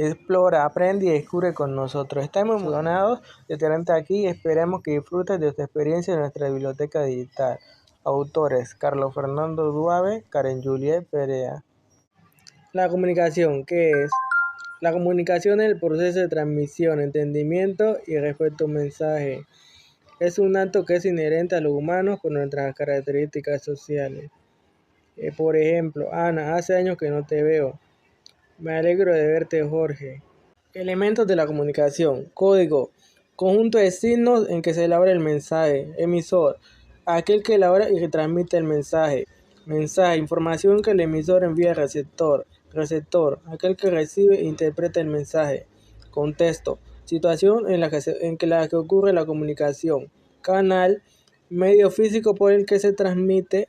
explora, aprende y descubre con nosotros. Estamos emocionados de tenerte aquí y esperamos que disfrutes de esta experiencia en nuestra biblioteca digital. Autores: Carlos Fernando Duave, Karen Juliet Perea. La comunicación, ¿qué es? La comunicación es el proceso de transmisión, entendimiento y respeto a un mensaje. Es un acto que es inherente a los humanos por nuestras características sociales. Por ejemplo, Ana, hace años que no te veo. Me alegro de verte, Jorge. Elementos de la comunicación. Código: conjunto de signos en que se elabora el mensaje. Emisor: aquel que elabora y que transmite el mensaje. Mensaje: información que el emisor envía al receptor. Receptor: aquel que recibe e interpreta el mensaje. Contexto: situación en la que ocurre la comunicación. Canal: medio físico por el que se transmite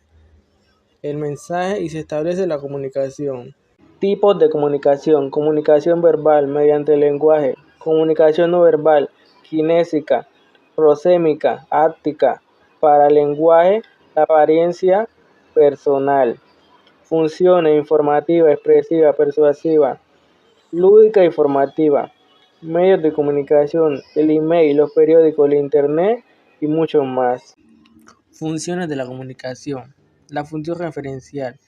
el mensaje y se establece la comunicación. Tipos de comunicación: comunicación verbal, mediante el lenguaje; comunicación no verbal, kinésica, prosémica, áctica, paralenguaje, apariencia, personal. Funciones: informativa, expresiva, persuasiva, lúdica, informativa. Medios de comunicación: el email, los periódicos, el internet y muchos más. Funciones de la comunicación. La función referencial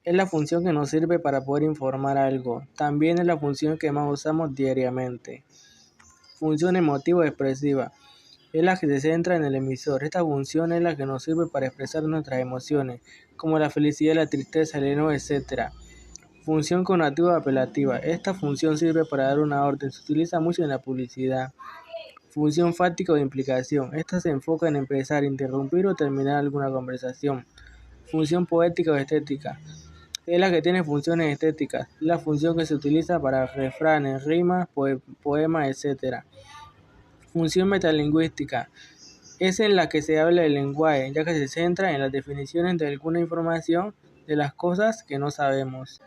es la función que nos sirve para poder informar algo. También es la función que más usamos diariamente. Función emotivo-expresiva es la que se centra en el emisor. Esta función es la que nos sirve para expresar nuestras emociones, como la felicidad, la tristeza, el enojo, etc. Función connotativa-apelativa. Esta función sirve para dar una orden. Se utiliza mucho en la publicidad. Función fáctica o de implicación. Esta se enfoca en empezar, interrumpir o terminar alguna conversación. Función poética o estética. Es la que tiene funciones estéticas. Es la función que se utiliza para refranes, rimas, poemas, etc. Función metalingüística. Es en la que se habla el lenguaje, ya que se centra en las definiciones de alguna información de las cosas que no sabemos.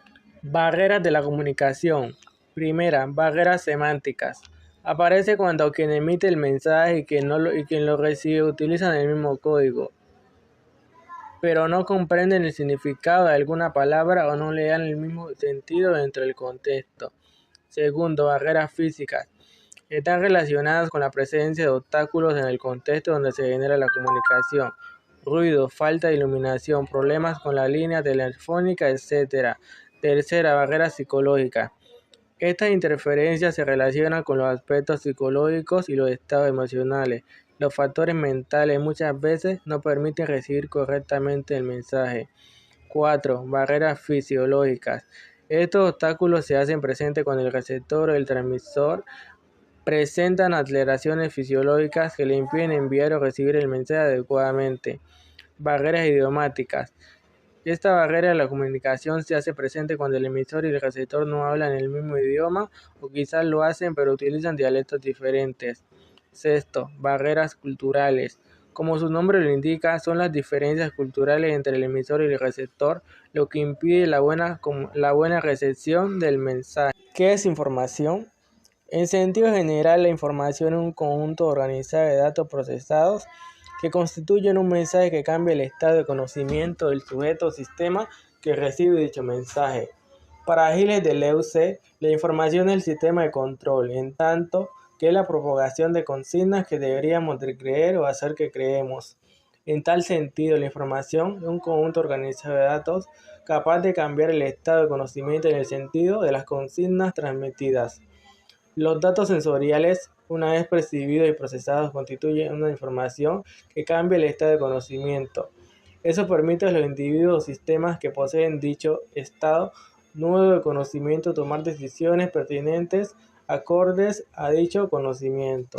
Barreras de la comunicación. Primera, barreras semánticas. Aparece cuando quien emite el mensaje y quien lo recibe utilizan el mismo código, pero no comprenden el significado de alguna palabra o no le dan el mismo sentido dentro del contexto. Segundo, barreras físicas. Están relacionadas con la presencia de obstáculos en el contexto donde se genera la comunicación. Ruido, falta de iluminación, problemas con la línea telefónica, etc. Tercera, barreras psicológicas. Estas interferencias se relacionan con los aspectos psicológicos y los estados emocionales. Los factores mentales muchas veces no permiten recibir correctamente el mensaje. 4. Barreras fisiológicas. Estos obstáculos se hacen presentes cuando el receptor o el transmisor presentan alteraciones fisiológicas que le impiden enviar o recibir el mensaje adecuadamente. Barreras idiomáticas. Esta barrera de la comunicación se hace presente cuando el emisor y el receptor no hablan el mismo idioma o quizás lo hacen pero utilizan dialectos diferentes. Sexto, barreras culturales. Como su nombre lo indica, son las diferencias culturales entre el emisor y el receptor lo que impide la buena recepción del mensaje. ¿Qué es información? En sentido general, la información es un conjunto organizado de datos procesados que constituyen un mensaje que cambia el estado de conocimiento del sujeto o sistema que recibe dicho mensaje. Para Gilles Deleuze, la información es el sistema de control, en tanto que es la propagación de consignas que deberíamos de creer o hacer que creemos. En tal sentido, la información es un conjunto organizado de datos capaz de cambiar el estado de conocimiento en el sentido de las consignas transmitidas. Los datos sensoriales, una vez percibidos y procesados, constituyen una información que cambia el estado de conocimiento. Eso permite a los individuos o sistemas que poseen dicho estado nuevo de conocimiento tomar decisiones pertinentes acordes a dicho conocimiento.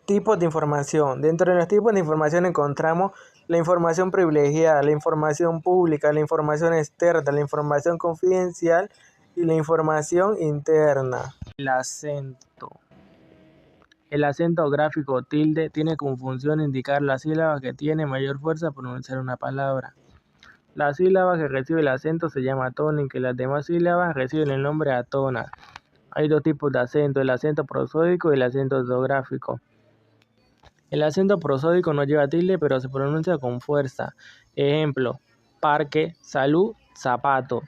Tipos de información. Dentro de los tipos de información encontramos la información privilegiada, la información pública, la información externa, la información confidencial y la información interna. El acento. El acento gráfico tilde tiene como función indicar la sílaba que tiene mayor fuerza para pronunciar una palabra. La sílaba que recibe el acento se llama tónica y las demás sílabas reciben el nombre atona. Hay dos tipos de acento, el acento prosódico y el acento ortográfico. El acento prosódico no lleva tilde pero se pronuncia con fuerza. Ejemplo: parque, salud, zapato.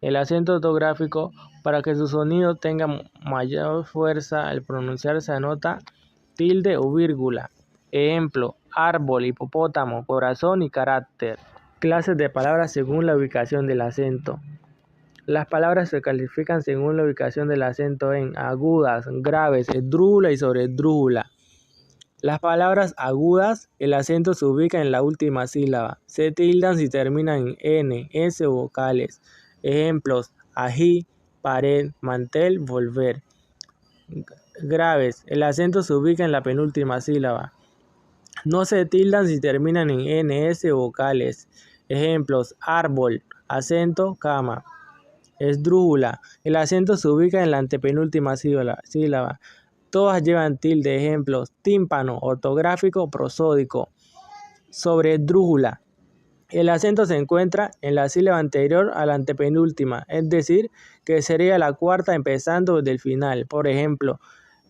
El acento ortográfico Para que su sonido tenga mayor fuerza al pronunciarse anota tilde o vírgula. Ejemplo, árbol, hipopótamo, corazón y carácter. Clases de palabras según la ubicación del acento. Las palabras se califican según la ubicación del acento en agudas, graves, esdrújula y sobreesdrújula. Las palabras agudas, el acento se ubica en la última sílaba. Se tildan si terminan en N, S o vocales. Ejemplos, ají, pared, mantel, volver. Graves, el acento se ubica en la penúltima sílaba. No se tildan si terminan en N, S o vocales. Ejemplos, árbol, acento, cama. Esdrújula, el acento se ubica en la antepenúltima sílaba. Todas llevan tilde. Ejemplos, tímpano, ortográfico, prosódico. Sobreesdrújula, el acento se encuentra en la sílaba anterior a la antepenúltima, es decir, que sería la cuarta empezando desde el final. Por ejemplo,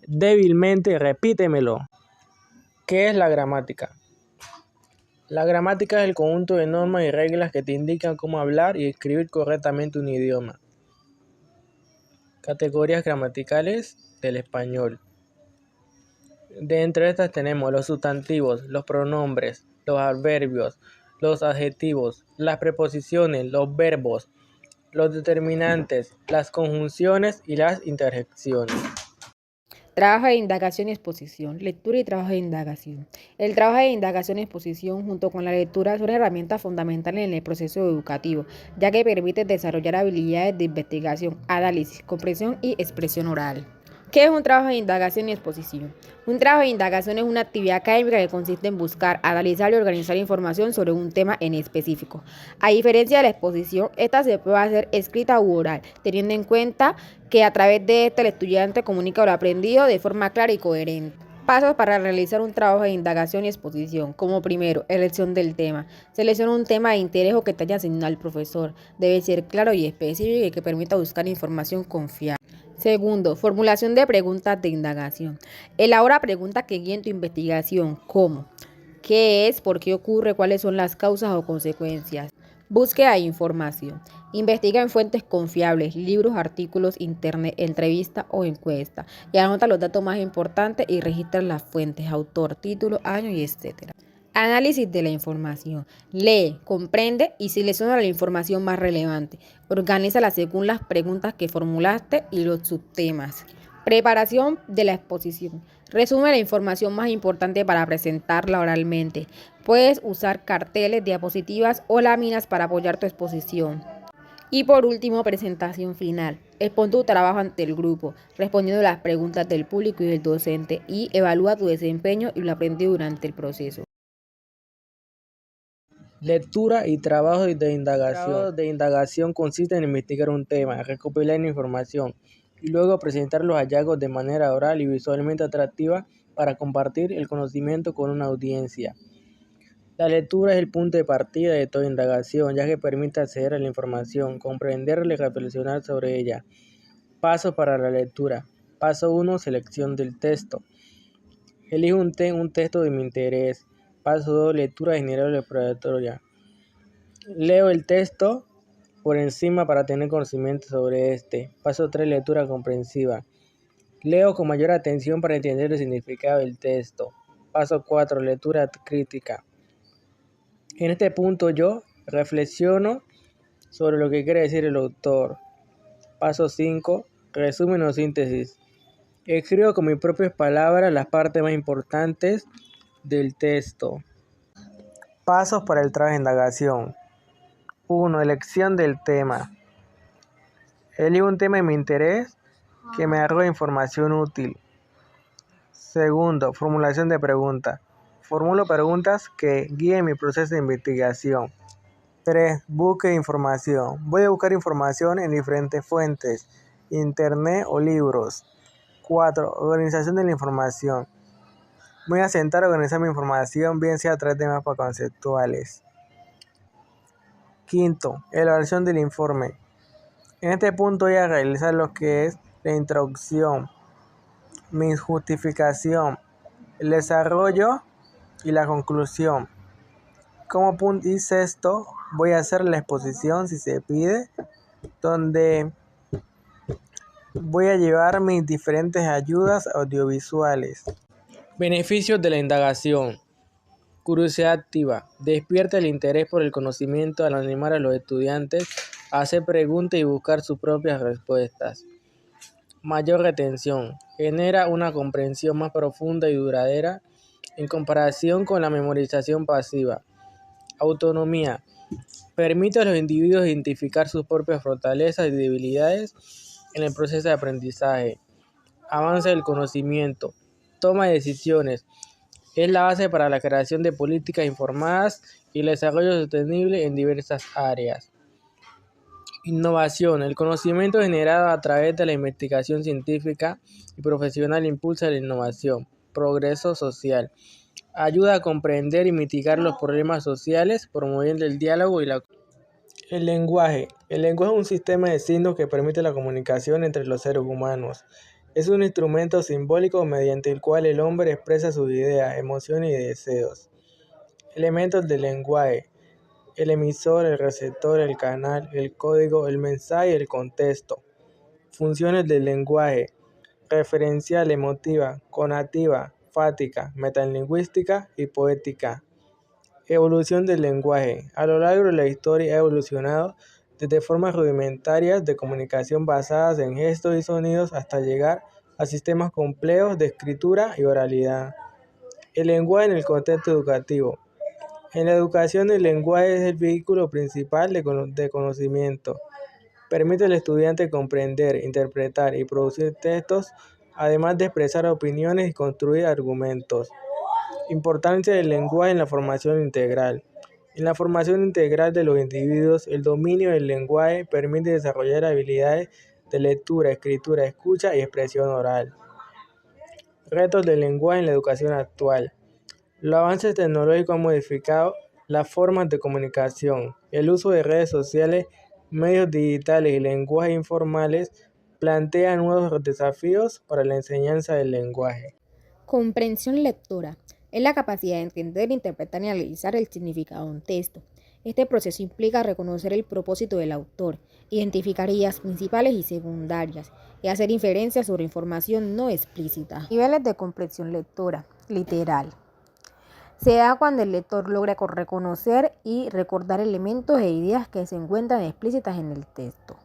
débilmente, repítemelo. ¿Qué es la gramática? La gramática es el conjunto de normas y reglas que te indican cómo hablar y escribir correctamente un idioma. Categorías gramaticales del español. De entre estas tenemos los sustantivos, los pronombres, los adverbios, los adjetivos, las preposiciones, los verbos, los determinantes, las conjunciones y las interjecciones. Trabajo de indagación y exposición. Lectura y trabajo de indagación. El trabajo de indagación y exposición junto con la lectura son herramientas fundamentales en el proceso educativo, ya que permiten desarrollar habilidades de investigación, análisis, comprensión y expresión oral. ¿Qué es un trabajo de indagación y exposición? Un trabajo de indagación es una actividad académica que consiste en buscar, analizar y organizar información sobre un tema en específico. A diferencia de la exposición, esta se puede hacer escrita u oral, teniendo en cuenta que a través de esta el estudiante comunica lo aprendido de forma clara y coherente. Pasos para realizar un trabajo de indagación y exposición. Como primero, elección del tema. Selecciona un tema de interés o que te haya asignado el profesor. Debe ser claro y específico y que permita buscar información confiable. Segundo, formulación de preguntas de indagación. Elabora preguntas que guíen tu investigación, como ¿qué es? ¿Por qué ocurre? ¿Cuáles son las causas o consecuencias? Búsqueda de información. Investiga en fuentes confiables, libros, artículos, internet, entrevistas o encuestas. Y anota los datos más importantes y registra las fuentes, autor, título, año y etc. Análisis de la información. Lee, comprende y selecciona la información más relevante. Organízala según las preguntas que formulaste y los subtemas. Preparación de la exposición. Resume la información más importante para presentarla oralmente. Puedes usar carteles, diapositivas o láminas para apoyar tu exposición. Y por último, presentación final. Expon tu trabajo ante el grupo, respondiendo las preguntas del público y del docente, y evalúa tu desempeño y lo aprendido durante el proceso. Lectura y trabajo de indagación. Trabajo de indagación consiste en investigar un tema, recopilar información y luego presentar los hallazgos de manera oral y visualmente atractiva para compartir el conocimiento con una audiencia. La lectura es el punto de partida de toda indagación, ya que permite acceder a la información, comprenderla y reflexionar sobre ella. Pasos para la lectura. Paso 1. Selección del texto. Elijo un texto de mi interés. Paso 2. Lectura general y exploratoria. Leo el texto por encima para tener conocimiento sobre este. Paso 3. Lectura comprensiva. Leo con mayor atención para entender el significado del texto. Paso 4. Lectura crítica. En este punto yo reflexiono sobre lo que quiere decir el autor. Paso 5. Resumen o síntesis. Escribo con mis propias palabras las partes más importantes del texto. Pasos para el trabajo de indagación. 1. Elección del tema. Elijo un tema de mi interés que me arroje información útil. Segundo, formulación de preguntas. Formulo preguntas que guíen mi proceso de investigación. 3. Búsqueda de información. Voy a buscar información en diferentes fuentes, internet o libros. 4. Organización de la información. Voy a sentar a organizar mi información, bien sea a través de mapas conceptuales. 5. Elaboración del informe. En este punto voy a realizar lo que es la introducción, mi justificación, el desarrollo y la conclusión. Como punto y sexto, voy a hacer la exposición si se pide, donde Voy a llevar mis diferentes ayudas audiovisuales. Beneficios de la indagación. Curiosidad activa. Despierta el interés por el conocimiento al animar a los estudiantes a hacer preguntas y buscar sus propias respuestas. Mayor retención. Genera una comprensión más profunda y duradera en comparación con la memorización pasiva. Autonomía. Permite a los individuos identificar sus propias fortalezas y debilidades en el proceso de aprendizaje. Avance del conocimiento. Toma de decisiones. Es la base para la creación de políticas informadas y el desarrollo sostenible en diversas áreas. Innovación. El conocimiento generado a través de la investigación científica y profesional impulsa la innovación. Progreso social. Ayuda a comprender y mitigar los problemas sociales, promoviendo el diálogo y la... El lenguaje. El lenguaje es un sistema de signos que permite la comunicación entre los seres humanos. Es un instrumento simbólico mediante el cual el hombre expresa sus ideas, emociones y deseos. Elementos del lenguaje. El emisor, el receptor, el canal, el código, el mensaje y el contexto. Funciones del lenguaje. Referencial, emotiva, conativa, fática, metalingüística y poética. Evolución del lenguaje. A lo largo de la historia ha evolucionado desde formas rudimentarias de comunicación basadas en gestos y sonidos hasta llegar a sistemas complejos de escritura y oralidad. El lenguaje en el contexto educativo. En la educación, el lenguaje es el vehículo principal de conocimiento. Permite al estudiante comprender, interpretar y producir textos, además de expresar opiniones y construir argumentos. Importancia del lenguaje en la formación integral. En la formación integral de los individuos, el dominio del lenguaje permite desarrollar habilidades de lectura, escritura, escucha y expresión oral. Retos del lenguaje en la educación actual. Los avances tecnológicos han modificado las formas de comunicación. El uso de redes sociales, medios digitales y lenguajes informales plantea nuevos desafíos para la enseñanza del lenguaje. Comprensión lectora es la capacidad de entender, interpretar y analizar el significado de un texto. Este proceso implica reconocer el propósito del autor, identificar ideas principales y secundarias y hacer inferencias sobre información no explícita. Niveles de comprensión lectora. Literal. Se da cuando el lector logra reconocer y recordar elementos e ideas que se encuentran explícitas en el texto.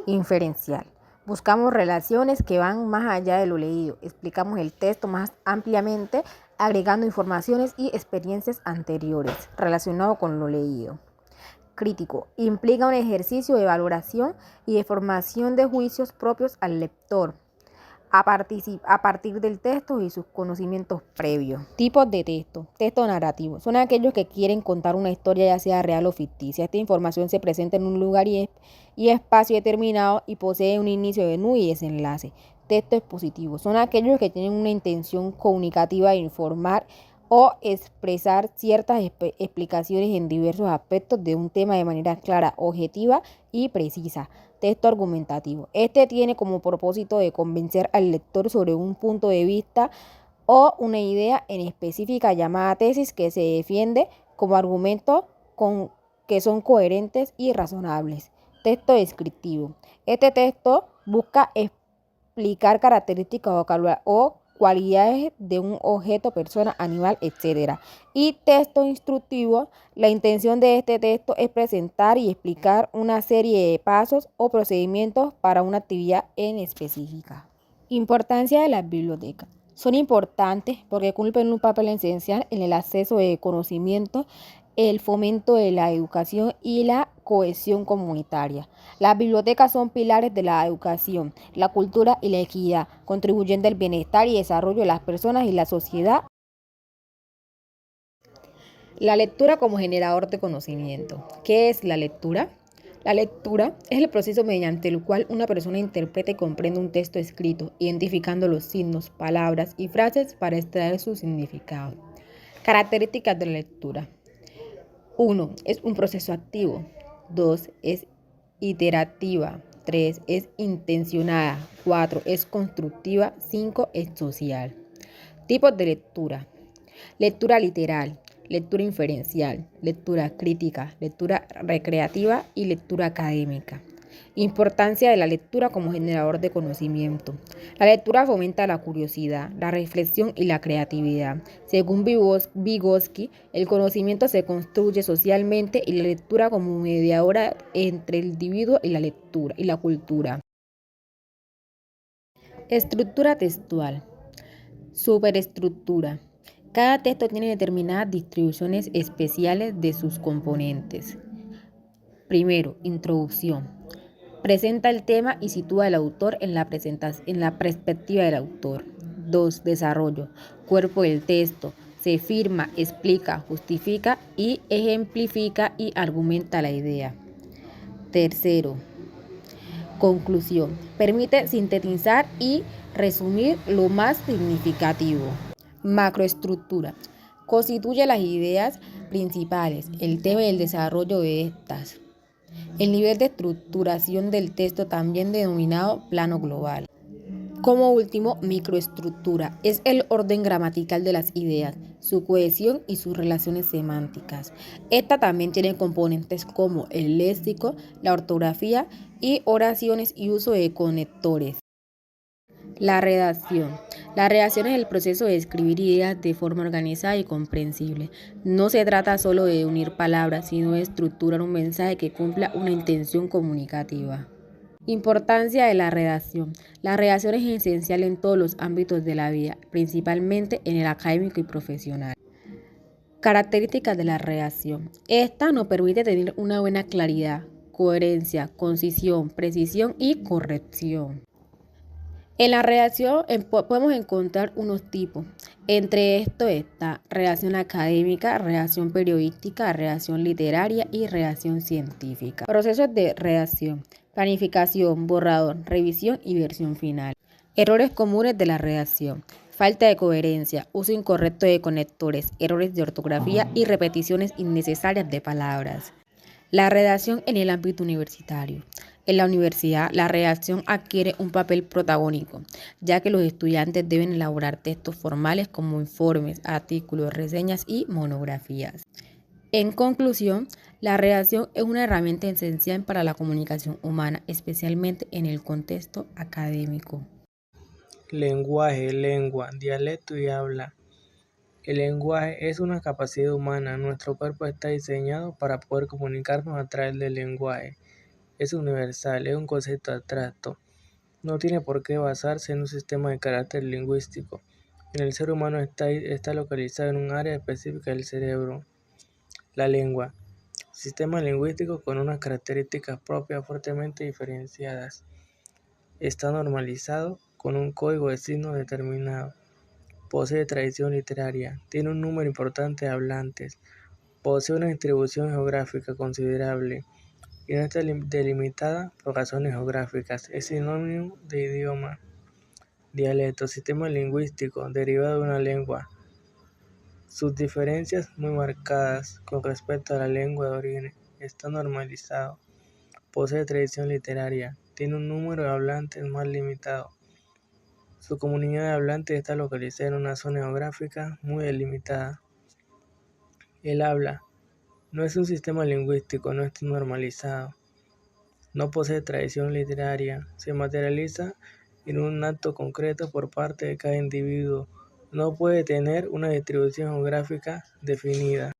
Inferencial. Buscamos relaciones que van más allá de lo leído. Explicamos el texto más ampliamente, agregando informaciones y experiencias anteriores relacionadas con lo leído. Crítico. Implica un ejercicio de valoración y de formación de juicios propios al lector a partir del texto y sus conocimientos previos. Tipos de texto. Texto narrativo. Son aquellos que quieren contar una historia ya sea real o ficticia. Esta información se presenta en un lugar y espacio determinado y posee un inicio de nudo y desenlace. Texto expositivo. Son aquellos que tienen una intención comunicativa de informar o expresar ciertas explicaciones en diversos aspectos de un tema de manera clara, objetiva y precisa. Texto argumentativo. Este tiene como propósito de convencer al lector sobre un punto de vista o una idea en específica llamada tesis que se defiende como argumentos que son coherentes y razonables. Texto descriptivo. Este texto busca explicar características o cualidades de un objeto, persona, animal, etc. Y texto instructivo, la intención de este texto es presentar y explicar una serie de pasos o procedimientos para una actividad en específica. Importancia de las bibliotecas. Son importantes porque cumplen un papel esencial en el acceso de conocimiento, el fomento de la educación y la cohesión comunitaria. Las bibliotecas son pilares de la educación, la cultura y la equidad, contribuyendo al bienestar y desarrollo de las personas y la sociedad. La lectura como generador de conocimiento. ¿Qué es la lectura? La lectura es el proceso mediante el cual una persona interpreta y comprende un texto escrito, identificando los signos, palabras y frases para extraer su significado. Características de la lectura. 1. Es un proceso activo. 2. Es iterativa. 3. Es intencionada. 4. Es constructiva. 5. Es social. Tipos de lectura. Lectura literal, lectura inferencial, lectura crítica, lectura recreativa y lectura académica. Importancia de la lectura como generador de conocimiento. La lectura fomenta la curiosidad, la reflexión y la creatividad. Según Vygotsky, el conocimiento se construye socialmente y la lectura como mediadora entre el individuo y la lectura y la cultura. Estructura textual. Superestructura. Cada texto tiene determinadas distribuciones especiales de sus componentes. Primero, introducción. Presenta el tema y sitúa al autor en la perspectiva del autor. 2. Desarrollo. Cuerpo del texto. Se firma, explica, justifica y ejemplifica y argumenta la idea. Tercero, conclusión. Permite sintetizar y resumir lo más significativo. Macroestructura. Constituye las ideas principales, el tema y el desarrollo de estas. El nivel de estructuración del texto, también denominado plano global. Como último, microestructura. Es el orden gramatical de las ideas, su cohesión y sus relaciones semánticas. Esta también tiene componentes como el léxico, la ortografía y oraciones y uso de conectores. La redacción. La redacción es el proceso de escribir ideas de forma organizada y comprensible. No se trata solo de unir palabras, sino de estructurar un mensaje que cumpla una intención comunicativa. Importancia de la redacción. La redacción es esencial en todos los ámbitos de la vida, principalmente en el académico y profesional. Características de la redacción. Esta nos permite tener una buena claridad, coherencia, concisión, precisión y corrección. En la redacción podemos encontrar unos tipos. Entre estos está redacción académica, redacción periodística, redacción literaria y redacción científica. Procesos de redacción: planificación, borrador, revisión y versión final. Errores comunes de la redacción: falta de coherencia, uso incorrecto de conectores, errores de ortografía y repeticiones innecesarias de palabras. La redacción en el ámbito universitario. En la universidad, la redacción adquiere un papel protagónico, ya que los estudiantes deben elaborar textos formales como informes, artículos, reseñas y monografías. En conclusión, la redacción es una herramienta esencial para la comunicación humana, especialmente en el contexto académico. Lenguaje, lengua, dialecto y habla. El lenguaje es una capacidad humana. Nuestro cuerpo está diseñado para poder comunicarnos a través del lenguaje. Es universal, es un concepto abstracto. No tiene por qué basarse en un sistema de carácter lingüístico. En el ser humano está localizado en un área específica del cerebro. La lengua. Sistema lingüístico con unas características propias fuertemente diferenciadas. Está normalizado con un código de signos determinado. Posee tradición literaria. Tiene un número importante de hablantes. Posee una distribución geográfica considerable y no está delimitada por razones geográficas. Es sinónimo de idioma. Dialecto, sistema lingüístico derivado de una lengua. Sus diferencias muy marcadas con respecto a la lengua de origen. Está normalizado. Posee tradición literaria. Tiene un número de hablantes más limitado. Su comunidad de hablantes está localizada en una zona geográfica muy delimitada. El habla. No es un sistema lingüístico, no está normalizado. No posee tradición literaria, se materializa en un acto concreto por parte de cada individuo. No puede tener una distribución geográfica definida.